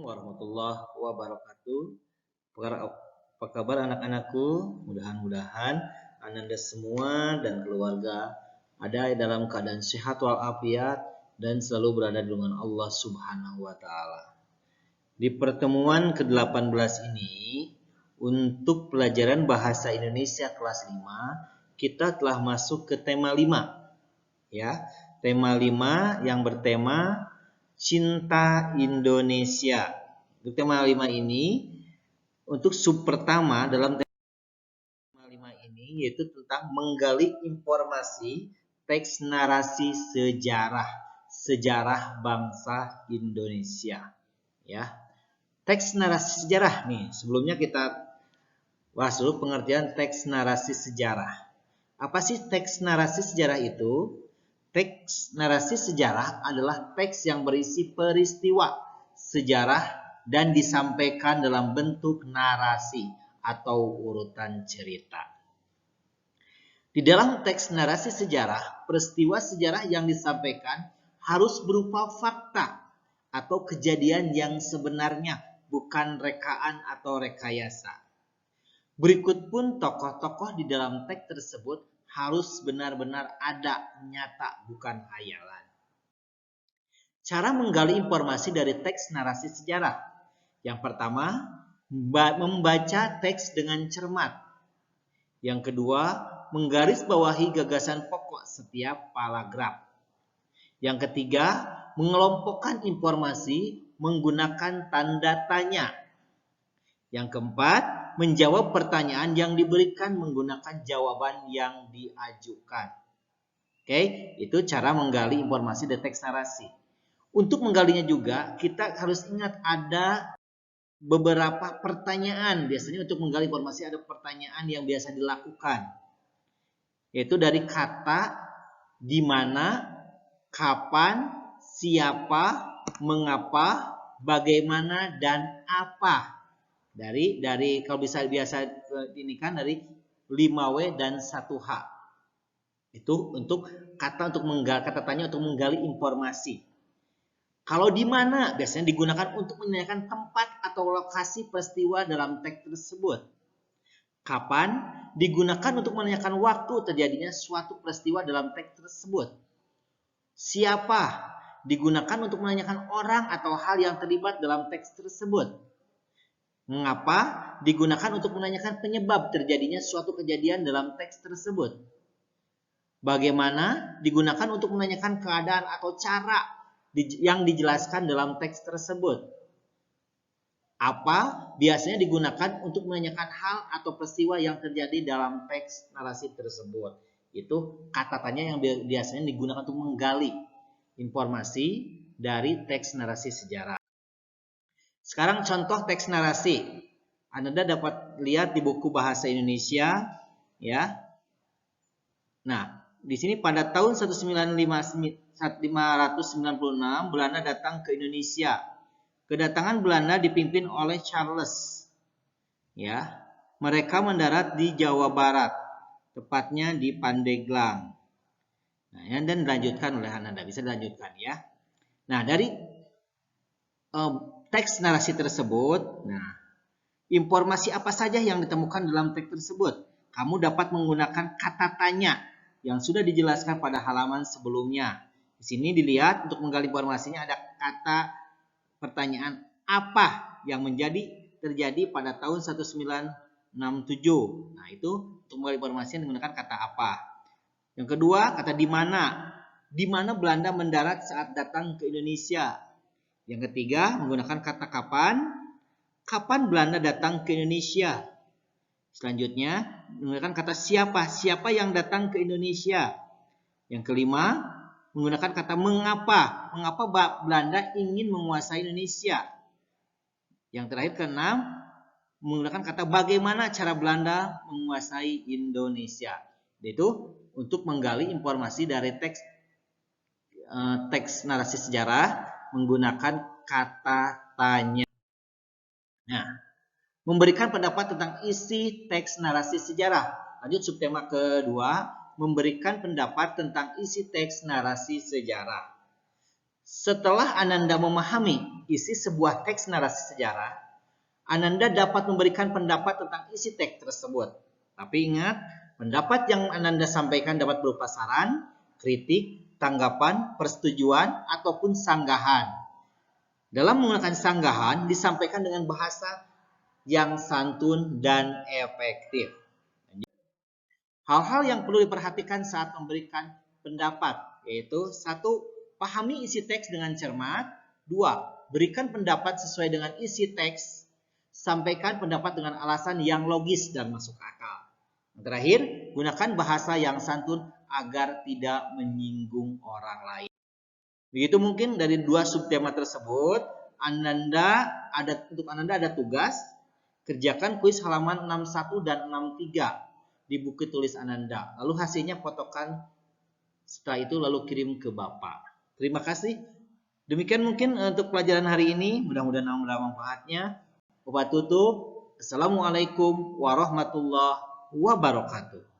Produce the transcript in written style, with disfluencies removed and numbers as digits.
warahmatullahi wabarakatuh. Apa kabar anak-anakku? Mudah-mudahan Ananda semua dan keluarga ada dalam keadaan sehat walafiat dan selalu berada dengan Allah Subhanahu wa taala. Di pertemuan ke-18 ini untuk pelajaran bahasa Indonesia kelas 5, kita telah masuk ke tema 5. Ya, tema 5 yang bertema Cinta Indonesia. Untuk tema 5 ini, untuk sub pertama dalam tema 5 ini yaitu tentang menggali informasi teks narasi sejarah bangsa Indonesia. Ya, teks narasi sejarah nih. Sebelumnya kita bahas dulu pengertian teks narasi sejarah. Apa sih teks narasi sejarah itu? Teks narasi sejarah adalah teks yang berisi peristiwa sejarah dan disampaikan dalam bentuk narasi atau urutan cerita. Di dalam teks narasi sejarah, peristiwa sejarah yang disampaikan harus berupa fakta atau kejadian yang sebenarnya, bukan rekaan atau rekayasa. Berikut pun tokoh-tokoh di dalam teks tersebut harus benar-benar ada, nyata, bukan hayalan. Cara menggali informasi dari teks narasi sejarah. Yang pertama, membaca teks dengan cermat. Yang kedua, menggarisbawahi gagasan pokok setiap paragraf. Yang ketiga, mengelompokkan informasi menggunakan tanda tanya. Yang keempat, menjawab pertanyaan yang diberikan menggunakan jawaban yang diajukan. Oke, itu cara menggali informasi dari teks narasi. Untuk menggalinya juga, kita harus ingat ada beberapa pertanyaan. Biasanya untuk menggali informasi ada pertanyaan yang biasa dilakukan. Yaitu dari kata, di mana, kapan, siapa, mengapa, bagaimana, dan apa. Dari kalau bisa biasa ini kan dari 5W dan 1H. Itu untuk kata tanya untuk menggali informasi. Kalau di mana biasanya digunakan untuk menanyakan tempat atau lokasi peristiwa dalam teks tersebut. Kapan digunakan untuk menanyakan waktu terjadinya suatu peristiwa dalam teks tersebut. Siapa digunakan untuk menanyakan orang atau hal yang terlibat dalam teks tersebut. Mengapa digunakan untuk menanyakan penyebab terjadinya suatu kejadian dalam teks tersebut. Bagaimana digunakan untuk menanyakan keadaan atau cara yang dijelaskan dalam teks tersebut. Apa biasanya digunakan untuk menanyakan hal atau peristiwa yang terjadi dalam teks narasi tersebut. Itu kata tanya yang biasanya digunakan untuk menggali informasi dari teks narasi sejarah. Sekarang contoh teks narasi. Anda dapat lihat di buku bahasa Indonesia, ya. Nah, di sini pada tahun 1596 Belanda datang ke Indonesia. Kedatangan Belanda dipimpin oleh Charles. Ya. Mereka mendarat di Jawa Barat, tepatnya di Pandeglang. Nah, dan dilanjutkan oleh Anda, bisa dilanjutkan ya. Nah, dari teks narasi tersebut, nah, informasi apa saja yang ditemukan dalam teks tersebut? Kamu dapat menggunakan kata tanya yang sudah dijelaskan pada halaman sebelumnya. Di sini dilihat untuk menggali informasinya ada kata pertanyaan apa yang terjadi pada tahun 1967. Nah, itu untuk menggali informasi menggunakan kata apa. Yang kedua, kata di mana. Di mana Belanda mendarat saat datang ke Indonesia. Yang ketiga, menggunakan kata kapan. Kapan Belanda datang ke Indonesia? Selanjutnya, menggunakan kata siapa. Siapa yang datang ke Indonesia? Yang kelima, menggunakan kata mengapa. Mengapa Belanda ingin menguasai Indonesia? Yang terakhir, keenam, menggunakan kata bagaimana cara Belanda menguasai Indonesia. Itu untuk menggali informasi dari teks narasi sejarah menggunakan kata tanya. Nah, memberikan pendapat tentang isi teks narasi sejarah. Lanjut subtema kedua, memberikan pendapat tentang isi teks narasi sejarah. Setelah Ananda memahami isi sebuah teks narasi sejarah, Ananda dapat memberikan pendapat tentang isi teks tersebut. Tapi ingat, pendapat yang Ananda sampaikan dapat berupa saran, kritik, tanggapan, persetujuan, ataupun sanggahan. Dalam menggunakan sanggahan, disampaikan dengan bahasa yang santun dan efektif. Hal-hal yang perlu diperhatikan saat memberikan pendapat, yaitu 1. Pahami isi teks dengan cermat. 2. Berikan pendapat sesuai dengan isi teks. Sampaikan pendapat dengan alasan yang logis dan masuk akal. Yang terakhir, gunakan bahasa yang santun agar tidak menyinggung orang lain. Begitu mungkin dari 2 subtema tersebut, untuk Ananda ada tugas, kerjakan kuis halaman 61 dan 63 di buku tulis Ananda. Lalu hasilnya fotokan, setelah itu lalu kirim ke Bapak. Terima kasih. Demikian mungkin untuk pelajaran hari ini. Mudah-mudahan ada manfaatnya. Wabarakatuh. Assalamualaikum warahmatullahi wabarakatuh.